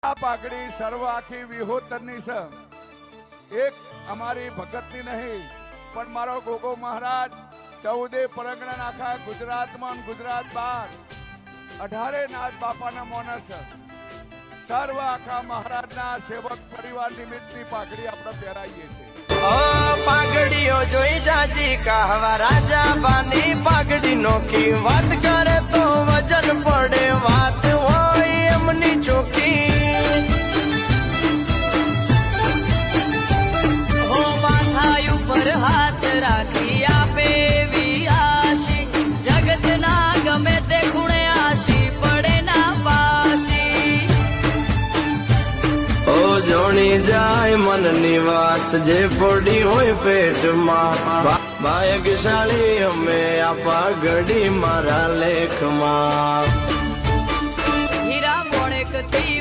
આ પાઘડી સર્વ આખી વિહોતરની છે, એક અમારી ભગતની નહીં પણ મારો ગોગો મહારાજ 14 પરગણા આખા ગુજરાતમાં ગુજરાત બહાર 18 નાથ બાપાના મોનસ સર્વ આખા મહારાજના સેવક પરિવાર નિમિત્તની પાઘડી આપણે પહેરાઈએ છીએ। પાઘડીઓ જોઈ જાજી કહવા રાજા બાની પાઘડી નોખી વાત કરે તો વજન પડે વાત હોય એમની ચોખી। હો માથા ઉપર હાથ રાખી આપે એવી આશી, જગતના ગમે તે ખૂણે આશી પડે ના પાશી। ઓ જોણી જાય મનની વાત જે પડી હોય પેટમાં, ભાગ્યશાળી અમે આ પાઘડી મારા લેખમાં। હીરા મોણેક થી